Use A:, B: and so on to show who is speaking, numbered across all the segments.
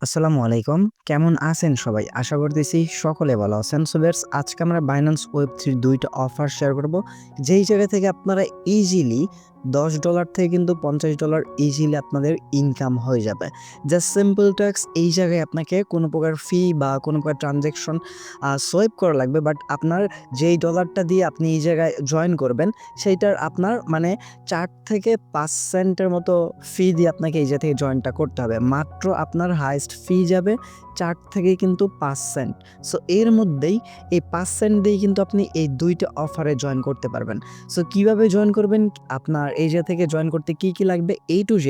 A: আসসালামু আলাইকুম। কেমন আছেন সবাই? আশা করতেছি সকলে ভালো আছেন। সো ভিউয়ার্স, আজকে আমরা Binance Web3 র ২ টা অফার শেয়ার করব। যেই জায়গা থেকে আপনারা ইজিলি $10 থেকে কিন্তু $50 ইজিলি আপনাদের ইনকাম হয়ে যাবে। জাস্ট সিম্পল ট্যাক্স এই জায়গায় আপনাকে কোনো প্রকার ফি বা কোনো প্রকার ট্রান্সেকশন সোয়াইপ করা লাগবে। বাট আপনার যেই ডলারটা দিয়ে আপনি এই জায়গায় জয়েন করবেন, সেইটার আপনার মানে ৪ থেকে ৫ সেন্টের মতো ফি দিয়ে আপনাকে এই জায়গা থেকে জয়েনটা করতে হবে। মাত্র আপনার হাইয়েস্ট ফি যাবে ৪ থেকে কিন্তু ৫ সেন্ট। সো এর মধ্যেই এই ৫ সেন্ট দিয়েই কিন্তু আপনি এই ২ টা অফারে জয়েন করতে পারবেন। সো কিভাবে জয়েন করবেন? আপনার এই জায়গা থেকে জয়েন করতে কি লাগবে? A to Z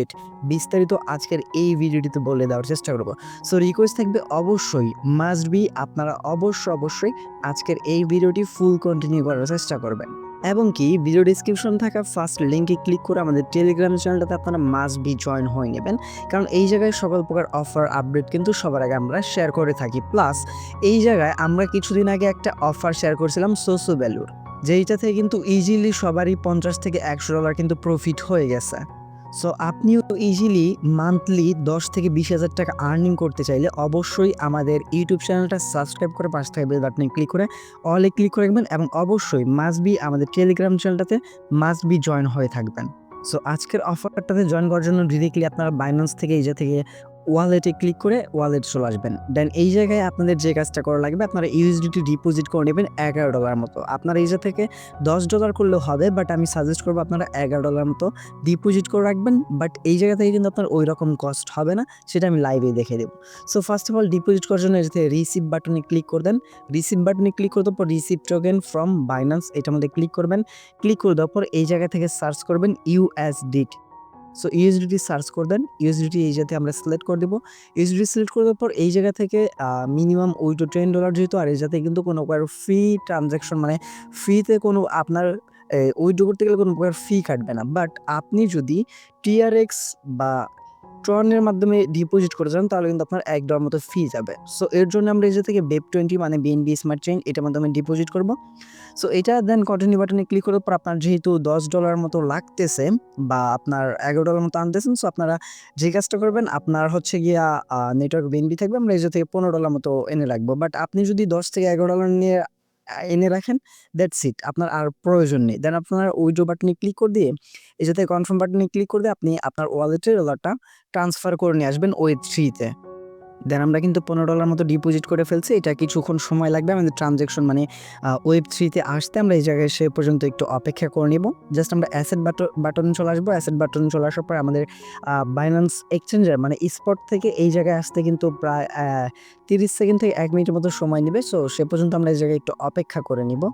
A: বিস্তারিত আজকের এই ভিডিওটিতে বলে দেওয়ার চেষ্টা করব। সো রিকোয়েস্ট থাকবে অবশ্যই মাস্ট বি আপনারা অবশ্যই আজকের এই ভিডিওটি ফুল কন্টিনিউ করার চেষ্টা করবেন। এবং কি ভিডিও ডেসক্রিপশন থাকা ফার্স্ট লিঙ্কে ক্লিক করে আমাদের টেলিগ্রাম চ্যানেলটাতে আপনারা মাস্ট বি জয়েন হয়ে নেবেন। কারণ এই জায়গায় সকল প্রকার অফার আপডেট কিন্তু সবার আগে আমরা শেয়ার করে থাকি। প্লাস এই জায়গায় আমরা কিছুদিন আগে একটা অফার শেয়ার করেছিলাম সোসো ভ্যালুর, যেইটা থেকে কিন্তু ইজিলি সবারই $50 থেকে $100 কিন্তু প্রফিট হয়ে গেছে। সো আপনিও ইজিলি মান্থলি ১০ থেকে ২০,০০০ টাকা আর্নিং করতে চাইলে অবশ্যই আমাদের ইউটিউব চ্যানেলটা সাবস্ক্রাইব করে পাশে থাকা বেল বাটনে ক্লিক করে অলে ক্লিক করে রাখবেন এবং অবশ্যই মাস্ট বি আমাদের টেলিগ্রাম চ্যানেলটাতে মাস্ট বি জয়েন হয়ে থাকবেন। সো আজকের অফারটাতে জয়েন করার জন্য ডিরেক্টলি আপনারা বাইন্যান্স থেকে এই জায়গা থেকে ওয়ালেটে ক্লিক করে ওয়ালেট চলে আসবেন। দেন এই জায়গায় আপনাদের যে কাজটা করা লাগবে, আপনারা ইউএসডিটি ডিপোজিট করে নেবেন $11 মতো। আপনারা এই জায়গা থেকে $10 করলেও হবে, বাট আমি সাজেস্ট করবো আপনারা $11 মতো ডিপোজিট করে রাখবেন। বাট এই জায়গা থেকে কিন্তু আপনার ওই রকম কস্ট হবে না, সেটা আমি লাইভে দেখে দেবো। So first of all deposit করার জন্য এই জায়গা থেকে রিসিভ বাটনে ক্লিক করে দেন। রিসিভ বাটনে ক্লিক করে দেওয়ার পর রিসিভ টোকেন ফ্রম বাইন্যান্স এটার মধ্যে ক্লিক করবেন। ক্লিক করে দেওয়ার পর এই জায়গা থেকে সার্চ করবেন USDT। সো ইউএসডিটি সার্চ করে দেন। ইউএসডিটি এই জায়গাতে আমরা সিলেক্ট করে দেবো। ইউএসডিটি সিলেক্ট করে দেওয়ার পর এই জায়গা থেকে মিনিমাম ওই টু $10 যেহেতু, আর এই জায়গাতে কিন্তু কোনো প্রকার ফ্রি ট্রানজ্যাকশন মানে ফ্রিতে কোনো আপনার উইথড্র করতে গেলে কোনো প্রকার ফি কাটবে না। বাট আপনি যদি TRX বা ট্রনের মাধ্যমে ডিপোজিট করে যান তাহলে কিন্তু আপনার $1 মতো ফি যাবে। সো এর জন্য আমরা এই জায়গা থেকে BEP20 মানে বিএনবি স্মার্ট চেইন এটার মাধ্যমে ডিপোজিট করব। সো এটা দেন কন্টিনিউ বাটনে ক্লিক করার পর আপনার যেহেতু $10 মতো লাগতেছে বা আপনার $11 মতো আনতেছেন, সো আপনারা যে কাজটা করবেন আপনার হচ্ছে গিয়া নেটওয়ার্ক বিএনবি থাকবে, আমরা এই জায়গা থেকে $15 মতো এনে রাখবো। বাট আপনি যদি $10 থেকে $11 নিয়ে এনে রাখেন, দ্যাটস ইট, আপনার আর প্রয়োজন নেই। দেন আপনার উইথড্র বাটনে ক্লিক করে দিয়ে এই জায়গায় কনফার্ম বাটনে ক্লিক করে দিয়ে আপনি আপনার ওয়ালেটের ডলারটা ট্রান্সফার করে নিয়ে আসবেন Web3-তে। দেন আমরা কিন্তু $15 মতো ডিপোজিট করে ফেলছি। এটা কিছুক্ষণ সময় লাগবে আমাদের ট্রানজ্যাকশন মানে Web3-তে আসতে। আমরা এই জায়গায় সে পর্যন্ত একটু অপেক্ষা করে নিব। জাস্ট আমরা অ্যাসেট বাটনে চলে আসবো। অ্যাসেট বাটনে চলে আসার পর আমাদের বাইন্যান্স এক্সচেঞ্জার মানে স্পট থেকে এই জায়গায় আসতে কিন্তু প্রায় 30 সেকেন্ড থেকে 1 মিনিটের মতো সময় নেবে। সো সে পর্যন্ত আমরা এই জায়গায় একটু অপেক্ষা করে নিব।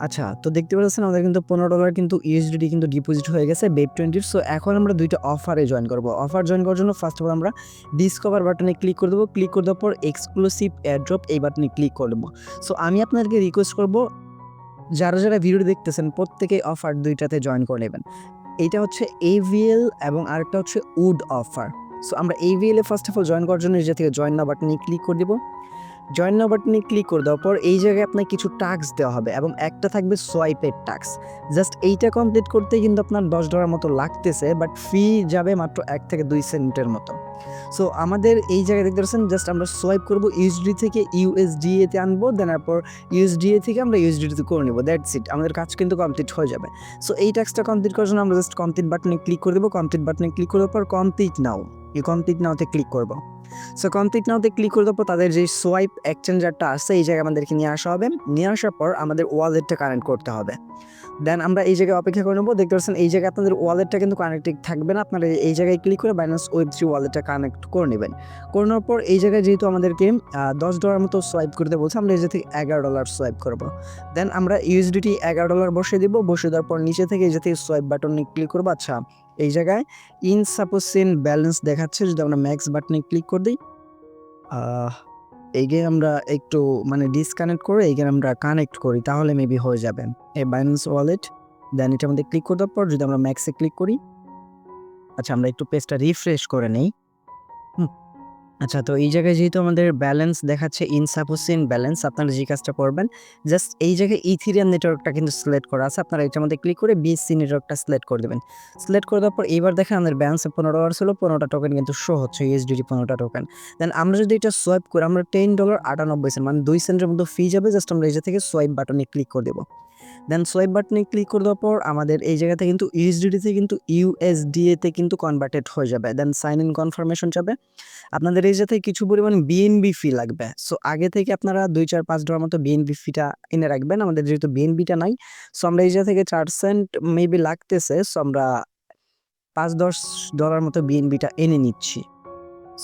A: আচ্ছা, তো দেখতে পাচ্ছেন আমাদের কিন্তু $15 কিন্তু ইউএসডিটি কিন্তু ডিপোজিট হয়ে গেছে BEP20-র। সো এখন আমরা ২ টা অফারে জয়েন করব। অফার জয়েন করার জন্য ফার্স্ট অফ অল আমরা ডিসকভার বাটনে ক্লিক করে দেবো। ক্লিক করে দেওয়ার পর এক্সক্লুসিভ এয়ারড্রপ এই বাটনে ক্লিক করে দেবো। সো আমি আপনাদেরকে রিকোয়েস্ট করব যারা ভিডিওটি দেখতেছেন প্রত্যেকেই অফার ২ টাতে জয়েন করে নেবেন। এইটা হচ্ছে AVL এবং আরেকটা হচ্ছে উড অফার। সো আমরা AVL A first of all join করার জন্য এই জায়গা থেকে জয়েন নাও বাটনে ক্লিক করে দিব। জয়েন নাও বাটনে ক্লিক করে দেওয়ার পর এই জায়গায় আপনাকে কিছু টাস্ক দেওয়া হবে এবং একটা থাকবে সোয়াইপের টাস্ক। জাস্ট এইটা কমপ্লিট করতেই কিন্তু আপনার $10 মতো লাগতেছে, বাট ফি যাবে মাত্র 1 থেকে 2 সেন্টের মতো। সো আমাদের এই জায়গায় দেখতে পাচ্ছেন জাস্ট আমরা সোয়াইপ করব, USD থেকে USDA তে আনবো, দেন তারপর USDA থেকে আমরা USDT তে করে নেব। দ্যাটস ইট, আমাদের কাজ কিন্তু কমপ্লিট হয়ে যাবে। সো এই টাস্কটা কমপ্লিট করার জন্য আমরা জাস্ট কমপ্লিট বাটনে ক্লিক করে দেবো। কমপ্লিট বাটনে ক্লিক করার পর কমপ্লিট নাও, এই কমপ্লিট নাওতে ক্লিক করব। সো কমপ্লিট নাওতে ক্লিক করে দেওয়ার পর তাদের যে সোয়াইপ এক্সচেঞ্জারটা আছে এই জায়গায় আমাদেরকে নিয়ে আসা হবে। নিয়ে আসার পর আমাদের ওয়ালেটটা কানেক্ট করতে হবে। দেন আমরা এই জায়গায় অপেক্ষা করে নেবো। দেখতে পাচ্ছেন এই জায়গায় আপনাদের ওয়ালেটটা কিন্তু কানেক্টেড থাকবে না, আপনারা এই জায়গায় ক্লিক করে Binance Web3 ওয়ালেটটা কানেক্ট করে নেবেন। করে নেওয়ার পর এই জায়গায় যেহেতু আমাদেরকে $10 মতো সোয়াইপ করতে বলছে, আমরা এই জায়গা থেকে $11 সোয়াইপ করবো। দেন আমরা USDT $11 বসিয়ে দিব। বসিয়ে দেওয়ার পর নিচে থেকে এই জায়গা থেকে সোয়াইপ বাটনে ক্লিক করবো। আচ্ছা, এই জায়গায় ইনসাফিসিয়েন্ট ব্যালেন্স দেখাচ্ছে, যদি আমরা ম্যাক্স বাটনে ক্লিক করে দিই, এই গেম আমরা একটু মানে ডিসকানেক্ট করে এই গেম আমরা কানেক্ট করি তাহলে মেবি হয়ে যাবে। এই বাইন্যান্স ওয়ালেট, দেন এটার মধ্যে ক্লিক করে দেওয়ার পর যদি আমরা ম্যাক্সে ক্লিক করি, আচ্ছা আমরা একটু পেজটা রিফ্রেশ করে নেই। আচ্ছা, তো এই জায়গায় যেহেতু আমাদের ব্যালেন্স দেখাচ্ছে ইনসাফিসিয়েন্ট ব্যালেন্স, আপনারা যে কাজটা করবেন জাস্ট এই জায়গায় ইথেরিয়াম নেটওয়ার্কটা কিন্তু সিলেক্ট করা আছে। আপনারা এটার মধ্যে ক্লিক করে বিএসসি নেটওয়ার্কটা সিলেক্ট করে দেবেন। সিলেক্ট করে দেওয়ার পর এইবার দেখেন আমাদের ব্যালেন্সে $15 ছিল, 15টা টোকেন কিন্তু শো হচ্ছে, ইউএসডিটি 15টা টোকেন। দেন আমরা যদি এটা সোয়াইপ করি, আমরা $10.98 মানে 2 সেন্টের মতো ফি যাবে। জাস্ট আমরা এই জায়গা থেকে সোয়াইপ বাটনে ক্লিক করে দেবো। দেন সোয়াইপ বাটনে ক্লিক করে দেওয়ার পর আমাদের এই জায়গাতে কিন্তু ইউএসডিটিতে কিন্তু ইউএসডিএতে কিন্তু কনভার্টেড হয়ে যাবে। দেন সাইন ইন কনফার্মেশন যাবে। আপনাদের এই জায়গাতে কিছু পরিমাণ বিএনবি ফি লাগবে। সো আগে থেকে আপনারা $2, $4, $5 মতো বিএনবি ফিটা এনে রাখবেন। আমাদের যেহেতু বিএনবিটা নাই, সো আমরা এই জায়গা থেকে 4 সেন্ট মেবি লাগতেছে। সো আমরা $5-10 মতো বিএনবিটা এনে নিচ্ছি।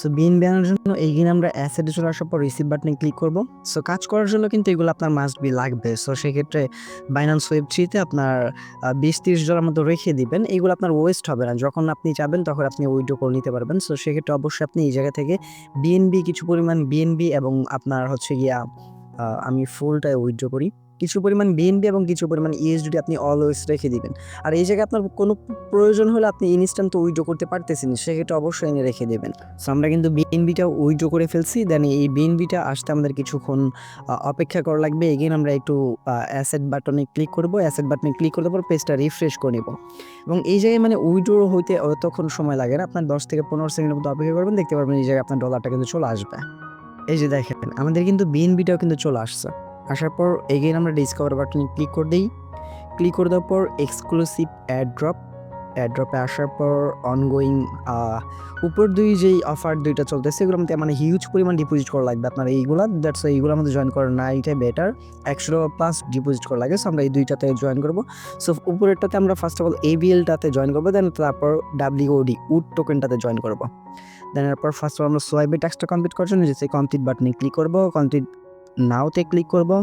A: সো বিএনবি আনার জন্য এইখানে আমরা অ্যাসেটে চলে আসার পর রিসিভ বাটনে ক্লিক করব। সো কাজ করার জন্য কিন্তু এগুলো আপনার মাস্ট বি লাগবে। সো সেক্ষেত্রে বাইন্যান্স ওয়েব 3 তে আপনার $20-30 মতো রেখে দিবেন। এগুলো আপনার ওয়েস্ট হবে না। যখন আপনি যাবেন তখন আপনি উইথড্র করে নিতে পারবেন। সো সেক্ষেত্রে অবশ্যই আপনি এই জায়গা থেকে বিএনবি কিছু পরিমাণ বিএনবি এবং আপনার হচ্ছে গিয়া আমি ফুলটাই উইথড্র করি। কিছু পরিমাণ বিএনবি এবং কিছু পরিমাণ ইউএসডিটি আপনি অলওয়েজ রেখে দিবেন। আর এই জায়গায় আপনার কোনো প্রয়োজন হলে আপনি ইনস্ট্যান্ট তো উইথড্র করতে পারতেছেন, সেক্ষেত্রে অবশ্যই এনে রেখে দেবেন। সো আমরা কিন্তু বিএনবিটা উইথড্র করে ফেলছি। দেন এই বিএনবিটা আসতে আমাদের কিছুক্ষণ অপেক্ষা করা লাগবে। এগেইন আমরা একটু অ্যাসেট বাটনে ক্লিক করব। অ্যাসেট বাটনে ক্লিক করার পর পেজটা রিফ্রেশ করে নেব এবং এই জায়গায় মানে উইথড্র হইতে অতক্ষণ সময় লাগে না। আপনার 10 থেকে 15 সেকেন্ডের মতো অপেক্ষা করবেন, দেখতে পারবেন এই জায়গায় আপনার ডলারটা কিন্তু চলে আসবে। এই যে দেখেন আমাদের কিন্তু বিএনবিটাও কিন্তু চলে আসছে। আসার পর এগেইন আমরা ডিসকভার বাটনে ক্লিক করে দিই। ক্লিক করে দেওয়ার পর এক্সক্লুসিভ অ্যাড্রপে আসার পর অনগোয়িং উপর যেই অফার দুইটা চলতেছে এগুলো মধ্যে মানে হিউজ পরিমাণ ডিপোজিট করা লাগবে আপনার এইগুলা। দ্যাটস এইগুলো আমাদের জয়েন করা না, এটাই বেটার। $100+ ডিপোজিট করা লাগে। সো আমরা এই দুইটাতে জয়েন করবো। সো উপরেরটাতে আমরা ফার্স্ট অফ অল এবিএলটাতে জয়েন করবো, দেন তারপর ডাব্লিউওডি উড টোকেনটাতে জয়েন করবো। দেন এরপর ফার্স্ট অফ অল আমরা সোয়াইপের টাস্কটা কমপ্লিট করার জন্য যে কমপ্লিট বাটনে ক্লিক করবো, কমপ্লিট নাওতে ক্লিক করবো।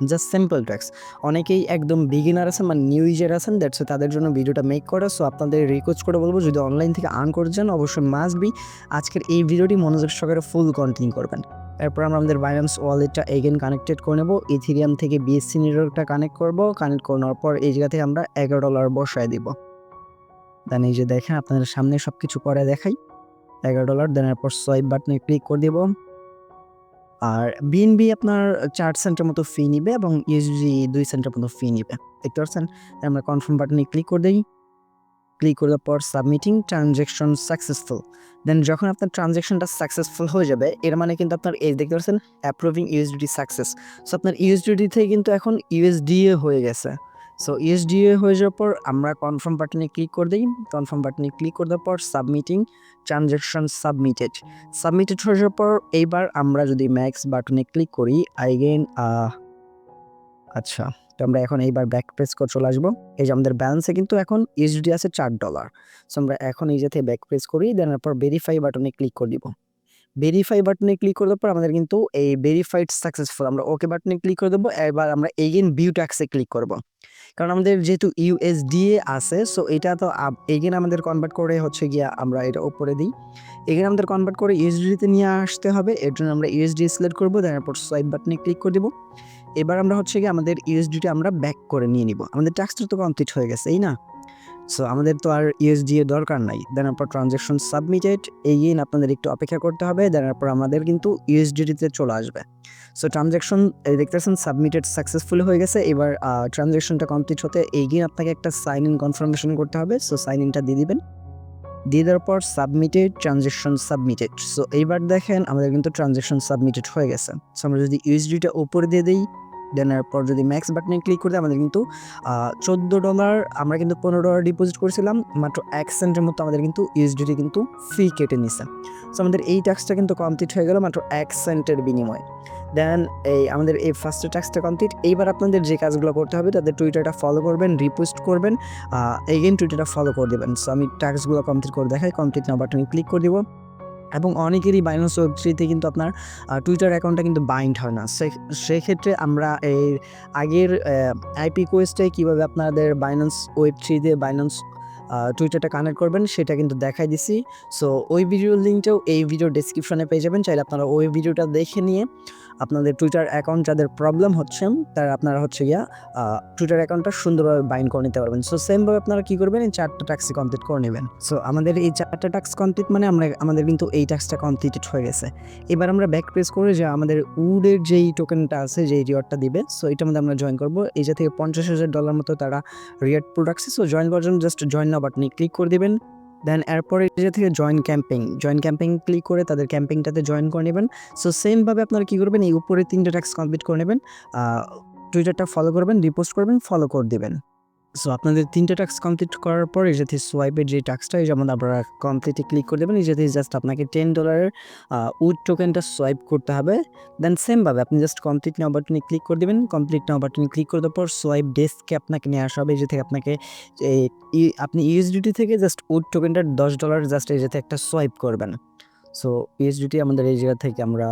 A: Just simple tax. অনেকেই একদম বিগিনার আছেন মানে নিউ ইউজার আছেন, দ্যাটস তাদের জন্য ভিডিওটা মেক করা। সো আপনাদের রিকোয়েস্ট করে বলবো যদি অনলাইন থেকে আর্ন করতে চান অবশ্যই মাস্ট বি আজকের এই ভিডিওটি মনোযোগ সহকারে ফুল কন্টিনিউ করবেন। এরপর আমরা আমাদের বাইন্যান্স ওয়ালেটটা এগেন কানেক্টেড করে নেব। ইথেরিয়াম থেকে বিএসসি নেটওয়ার্কটা কানেক্ট করব। কানেক্ট করার পর এই জায়গা থেকে আমরা $11 বসায় দিব। দেন এই যে দেখেন আপনাদের সামনে সব কিছু করে দেখাই। $11। দেন এরপর সোয়াইপ বাটনে ক্লিক করে দিব। আর বিএনবি আপনার 4 সেন্টের মতো ফি নিবে এবং ইউএসডি 2 সেন্টের মতো ফি নিবে। দেখতে পাচ্ছেন? আমরা কনফার্ম বাটনে ক্লিক করে দেই। ক্লিক করার পর সাবমিটিং ট্রানজ্যাকশন সাকসেসফুল। দেন যখন আপনার ট্রানজ্যাকশনটা সাকসেসফুল হয়ে যাবে এর মানে কিন্তু আপনার এই দেখতে পাচ্ছেন অ্যাপ্রুভিং ইউএসডিটি সাকসেস। সো আপনার ইউএসডিটি থেকে কিন্তু এখন ইউএসডিএ হয়ে গেছে। সো ইউএসডিএ হয়ে যাওয়ার পর আমরা কনফার্ম বাটনে ক্লিক করে দিই। কনফার্ম বাটনে ক্লিক করে দেওয়ার পর সাবমিটিং ট্রানজ্যাকশন সাবমিটেড হয়ে যাওয়ার পর এইবার আমরা যদি ম্যাক্স বাটনে ক্লিক করি আইগেন আচ্ছা, তো আমরা এখন এইবার ব্যাক পেজ করে চলে আসবো। এই যে আমাদের ব্যালেন্সে কিন্তু এখন ইউএসডি আছে $4। সো আমরা এখন এই যে ব্যাক পেজ করি, দেন এরপর ভেরিফাই বাটনে ক্লিক করে দিব। ভেরিফাই বাটনে ক্লিক করে দেওয়ার পর আমাদের কিন্তু এই ভেরিফাইড সাকসেসফুল, আমরা ওকে বাটনে ক্লিক করে দেবো। এবার আমরা এগেইন ভিউ ট্যাক্সে ক্লিক করব, কারণ আমাদের যেহেতু ইউএসডিএ আছে সো এটা তো এগেইন আমাদের কনভার্ট করে হচ্ছে গিয়া আমরা এটা উপরে দিই। এগেইন আমাদের কনভার্ট করে ইউএসডিতে নিয়ে আসতে হবে, এর জন্য আমরা ইউএসডি সিলেক্ট করবো, দেন এরপর সোয়াইপ বাটনে ক্লিক করে দিব। এবার আমরা হচ্ছে গিয়ে আমাদের ইউএসডিটা আমরা ব্যাক করে নিয়ে নিব। আমাদের ট্যাক্সটা তো কমপ্লিট হয়ে গেছে, এই না? সো আমাদের তো আর ইউএসডি এর দরকার নাই। দেন এরপর ট্রানজ্যাকশন সাবমিটেড, এগেইন আপনাদের একটু অপেক্ষা করতে হবে। দেন এরপর আমাদের কিন্তু ইউএসডিতে চলে আসবে। সো ট্রানজ্যাকশন দেখতেছেন সাবমিটেড সাকসেসফুল হয়ে গেছে। এবার ট্রানজ্যাকশনটা কমপ্লিট হতে এগেইন আপনাকে একটা সাইন ইন কনফার্মেশন করতে হবে। সো সাইন ইনটা দিয়ে দিবেন। দিয়ে দেওয়ার পর সাবমিটেড ট্রানজ্যাকশন সাবমিটেড। সো এইবার দেখেন আমাদের কিন্তু ট্রানজ্যাকশন সাবমিটেড হয়ে গেছে। সো আমরা যদি ইউএসডিটা উপরে দিয়ে দিই, দেন এরপর যদি ম্যাক্স বাটনে ক্লিক করে আমাদের কিন্তু $14, আমরা কিন্তু $15 ডিপোজিট করেছিলাম, মাত্র 1 সেন্টের মতো আমাদের কিন্তু ইউএসডিটি কিন্তু ফি কেটে নিছে। সো আমাদের এই ট্যাক্সটা কিন্তু কমপ্লিট হয়ে গেল মাত্র 1 সেন্টের বিনিময়ে। দেন আমাদের এই ফার্স্ট ট্যাক্সটা কমপ্লিট। এইবার আপনাদের যে কাজগুলো করতে হবে তাদের টুইটারটা ফলো করবেন, রিপোস্ট করবেন, এগেইন টুইটারটা ফলো করে দেবেন। সো আমি ট্যাক্সগুলো কমপ্লিট করে দেখাই। কমপ্লিট নাও বাটনে ক্লিক করে দিব। এবং অনেকেরই বাইন্যান্স ওয়েব 3 কিন্তু আপনার টুইটার অ্যাকাউন্টটা কিন্তু বাইন্ড হয় না। সেক্ষেত্রে আমরা এর আগের আইপি কোয়েস্টে কীভাবে আপনাদের বাইন্যান্স ওয়েব 3 দিয়ে বাইন্যান্স টুইটারটা কানেক্ট করবেন সেটা কিন্তু দেখাই দিছি। সো ওই ভিডিওর লিঙ্কটাও এই ভিডিওর ডেসক্রিপশনে পেয়ে যাবেন, চাইলে আপনারা ওই ভিডিওটা দেখে নিয়ে আপনাদের টুইটার অ্যাকাউন্ট যাদের প্রবলেম হচ্ছে তারা আপনারা হচ্ছে গিয়া টুইটার অ্যাকাউন্টটা সুন্দরভাবে বাইন্ড করে নিতে পারবেন। সো সেমভাবে আপনারা কী করবেন, এই 4টা টাস্কই কমপ্লিট করে নেবেন। সো আমাদের এই 4টা টাস্ক কমপ্লিট মানে আমাদের কিন্তু এই টাস্কটা কমপ্লিটেড হয়ে গেছে। এবার আমরা ব্যাক প্রেস করে যে আমাদের উডের যেই টোকেনটা আছে, যেই রিওয়ার্ডটা দিবে, সো এটার মধ্যে আমরা জয়েন করবো। এই যে থেকে $50,000 মতো তারা রিওয়ার্ড প্রোডাক্টস। সো জয়েন করার জন্য জাস্ট জয়েন নাও বাটনে ক্লিক করে দিবেন। দেন এরপরে যে থেকে জয়েন ক্যাম্পেইন ক্লিক করে তাদের ক্যাম্পেইনটাতে জয়েন করে নেবেন। সো সেমভাবে আপনারা কী করবেন, এই উপরে 3টে টাস্ক কমপ্লিট করে নেবেন। টুইটারটা ফলো করবেন, রিপোস্ট করবেন, ফলো করে দিবেন। সো আপনাদের 3টে টাস্ক কমপ্লিট করার পর এই যাতে সোয়াইপের যে টাস্কটা, এই যেমন আপনারা কমপ্লিটে ক্লিক করে দেবেন। এই যাতে জাস্ট আপনাকে $10 উড টোকেনটা সোয়াইপ করতে হবে। দেন সেমভাবে আপনি জাস্ট কমপ্লিট নাও বাটনে ক্লিক করে দেবেন। কমপ্লিট নাও বাটনে ক্লিক করে দেওয়ার পর সোয়াইপ ডেস্কে আপনাকে নিয়ে আসা হবে। এই যে থেকে আপনাকে আপনি ইউএসডিটি থেকে জাস্ট উড টোকেনটার $10 জাস্ট এই যাতে একটা সোয়াইপ করবেন। সো ইউএসডিটি আমাদের এই জায়গা থেকে আমরা,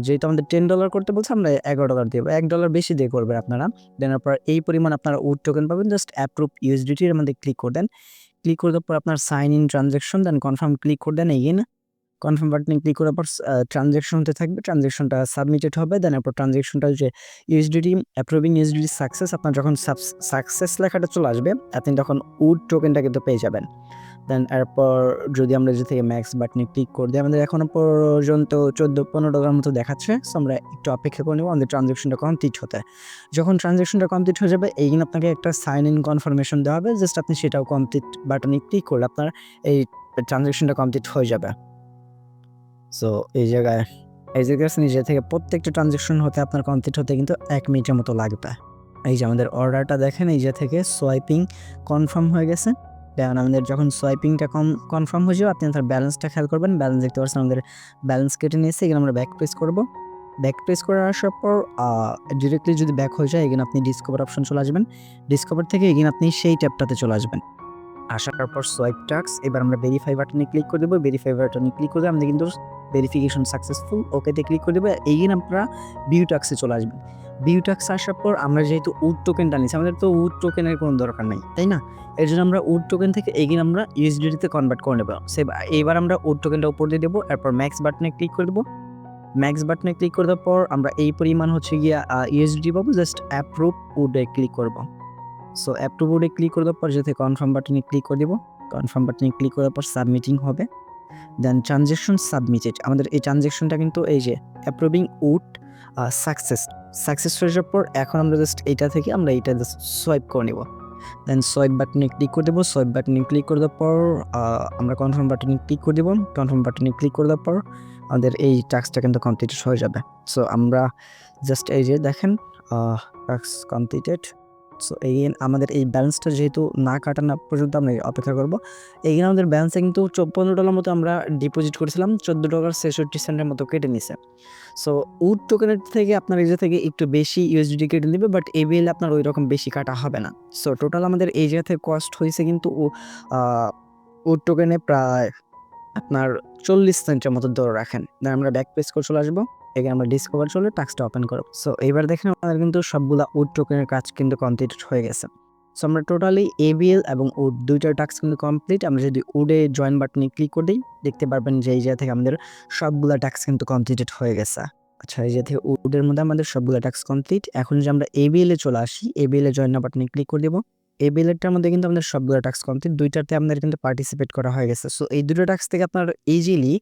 A: যেহেতু আমাদের $10 করতে বলছে, আমরা $11 দিয়ে $1 বেশি দিয়ে করবেন আপনারা। দেন আপনার এই পরিমাণ আপনারা উড টোকেন পাবেন। জাস্ট অ্যাপ্রুভ ইউএসডিটির মধ্যে ক্লিক করে দেন। ক্লিক করে দেওয়ার পর আপনার sign in transaction, then confirm click করে দেন। এগেইন কনফার্ম বাটনে ক্লিক করার পর ট্রানজ্যাকশন হতে থাকবে, ট্রানজ্যাকশনটা সাবমিটেড হবে। দেন এরপর ট্রানজ্যাকশনটা যে ইউএসডিটি অ্যাপ্রুভিং ইউএসডিটি সাকসেস, আপনার যখন সাকসেস লেখাটা চলে আসবে আপনি তখন উড টোকেনটা কিন্তু পেয়ে যাবেন। দেন এরপর যদি আমরা যে থেকে ম্যাক্স বাটনে ক্লিক করে দিই, আমাদের এখনও পর্যন্ত $14-15 মতো দেখাচ্ছে। সো আমরা একটু অপেক্ষা করে নেব আমাদের ট্রানজ্যাকশনটা কমপ্লিট হতে। যখন ট্রানজ্যাকশনটা কমপ্লিট হয়ে যাবে, এইখানে আপনাকে একটা সাইন ইন কনফার্মেশন দেওয়া হবে। জাস্ট আপনি সেটাও কমপ্লিট বাটনে ক্লিক করলে আপনার এই ট্রানজ্যাকশনটা কমপ্লিট হয়ে যাবে। সো এই জায়গায় নিজে থেকে প্রত্যেকটা ট্রানজ্যাকশন হতে আপনার কমপ্লিট হতে কিন্তু 1 মিনিটের মতো লাগবে। এই যে আমাদের অর্ডারটা দেখেন, এই যে থেকে সোয়াইপিং কনফার্ম হয়ে গেছে। দেন আমাদের যখন সোয়াইপিংটা কনফার্ম হয়ে যাবে, আপনি তার ব্যালেন্সটা খেয়াল করবেন। ব্যালেন্স দেখতে পাচ্ছেন আমাদের ব্যালেন্স কেটে নিয়েছে। এখানে আমরা ব্যাক প্রেস করব। ব্যাক প্রেস করে আসার পর ডিরেক্টলি যদি ব্যাক হয়ে যায়, এখানে আপনি ডিসকভার অপশন চলে আসবেন। ডিসকভার থেকে এখানে আপনি সেই ট্যাবটাতে চলে আসবেন। আসার পর সোয়াইপ টাস্ক, এবার আমরা ভেরিফাই বাটনে ক্লিক করে দেবো। ভেরিফাই বাটনে ক্লিক করে আমাদের কিন্তু ভেরিফিকেশন সাকসেসফুল, ওকেতে ক্লিক করে দেবো। এইখানে আপনারা ভিউ টাস্কে চলে আসবেন। ভিউ টাস্ক আসার পর আমরা যেহেতু উড টোকেনটা নিচ্ছি, আমাদের তো উড টোকেনের কোনো দরকার নেই, তাই না? এর জন্য আমরা উড টোকেন থেকে এগিয়ে আমরা ইউএসডিটিতে কনভার্ট করে নেব। এবার আমরা উড টোকেনটা উপর দিয়ে দেবো। এরপর ম্যাক্স বাটনে ক্লিক করে দেবো। ম্যাক্স বাটনে ক্লিক করে দেওয়ার পর আমরা এই পরিমাণ হচ্ছে গিয়া ইউএসডি পাবো। জাস্ট অ্যাপ্রুভ উডে ক্লিক করবো। সো অ্যাপ্রুভ উডে ক্লিক করে দেওয়ার পর যাতে কনফার্ম বাটনে ক্লিক করে দেবো। কনফার্ম বাটনে ক্লিক করার পর সাবমিটিং হবে। দেন ট্রানজ্যাকশন সাবমিটেড, আমাদের এই ট্রানজ্যাকশনটা কিন্তু এই যে অ্যাপ্রুভিং উড সাকসেস হয়ে যাওয়ার পর এখন আমরা জাস্ট এইটা থেকে আমরা এইটা জাস্ট সোয়াইপ করে নেব। দেন সোয়াইপ বাটনে ক্লিক করে দেবো। সোয়াইপ বাটনে ক্লিক করে দেওয়ার পর আমরা কনফার্ম বাটনে ক্লিক করে দেবো। কনফার্ম বাটনে ক্লিক করে দেওয়ার পর আমাদের এই টাস্কটা কিন্তু কমপ্লিটেড হয়ে যাবে। সো আমরা জাস্ট এই যে দেখেন টাস্ক কমপ্লিটেড। সো এগেইন আমাদের এই ব্যালেন্সটা যেহেতু না কাটানো পর্যন্ত আমরা অপেক্ষা করব। এগেইন আমাদের ব্যালেন্সে কিন্তু $15 মতো আমরা ডিপোজিট করেছিলাম, $14.66 মতো কেটে নিছে। সো উড টোকেনের থেকে আপনার এই যে থেকে একটু বেশি ইউএসডিটি কেটে নেবে, বাট এবিএল আপনার ওই রকম বেশি কাটা হবে না। সো টোটাল আমাদের এই জায়গা থেকে কস্ট হয়েছে কিন্তু উড টোকেনে প্রায় আপনার 40 সেন্টের মতো ধরে রাখেন। দেন আমরা ব্যাক পেজ করে চলে আসবো। এখানে আমরা ডিসকভার চলে টাস্কটা ওপেন করব। সো এইবার দেখেন আমাদের কিন্তু সবগুলা উড টোকেনের কাজ কিন্তু কমপ্লিট হয়ে গেছে। সো আমরা টোটালি এবিএল এবং উড দুইটার টাস্ক কিন্তু কমপ্লিট। আমরা যদি উডে জয়েন বাটনে ক্লিক করে দিই, দেখতে পারবেন যে এই জায়গা থেকে আমাদের সবগুলা টাস্ক কিন্তু কমপ্লিটেড হয়ে গেছে। আচ্ছা, এই জায়গা থেকে উডের মধ্যে আমাদের সবগুলা টাস্ক কমপ্লিট। এখন যে আমরা এবিএল এ চলে আসি, এবিএল এ জয়েন বাটনে ক্লিক করে দেবো। এই বিলেটটার মধ্যে কিন্তু আমাদের সবগুলো টাস্ক কমপ্লিট, দুইটাতে আমাদের কিন্তু পার্টিসিপেট করা হয়ে গেছে। সো এই দুটো টাস্ক থেকে আপনার ইজিলি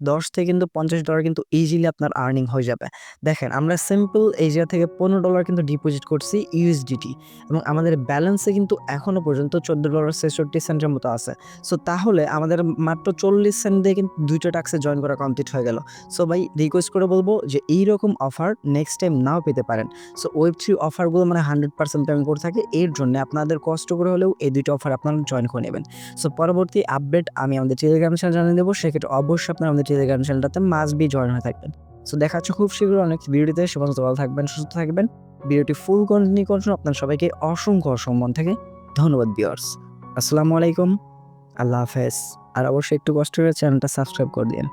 A: $10 থেকে কিন্তু $50 কিন্তু ইজিলি আপনার আর্নিং হয়ে যাবে। দেখেন আমরা সিম্পল এই জায়গা থেকে $15 কিন্তু ডিপোজিট করছি ইউএসডিটি, এবং আমাদের ব্যালেন্সে কিন্তু এখনও পর্যন্ত $14.66 মতো আছে। সো তাহলে আমাদের মাত্র 40 সেন্ট দিয়ে কিন্তু দুইটা টাস্কে জয়েন করা কমপ্লিট হয়ে গেল। সো ভাই রিকোয়েস্ট করে বলবো যে এইরকম অফার নেক্সট টাইম নাও পেতে পারেন। সো Web3 অফারগুলো মানে 100% পেমেন্ট করে থাকে, এর জন্য আপনাদের কষ্ট করে হলেও এই দুইটা অফার আপনারা জয়েন করে নেবেন। সো পরবর্তী আপডেট আমি আমাদের টেলিগ্রাম চ্যানেল জানিয়ে দেবো, সেক্ষেত্রে অবশ্যই আপনারা আমাদের টেলিগ্রাম চ্যানেলটাতে মাস্ট বি জয়েন হয়ে থাকবেন। সো দেখা হচ্ছে খুব শীঘ্রই অনেক ভিডিওতে। সে পর্যন্ত ভালো থাকবেন, সুস্থ থাকবেন। ভিডিওটি ফুল কন্টিনিউ করার জন্য আপনার সবাইকে অসংখ্য মন থেকে ধন্যবাদ ভিউয়ার্স। আসসালামু আলাইকুম, আল্লাহ হাফেজ। আর অবশ্যই একটু কষ্ট করে চ্যানেলটা সাবস্ক্রাইব করে দিন।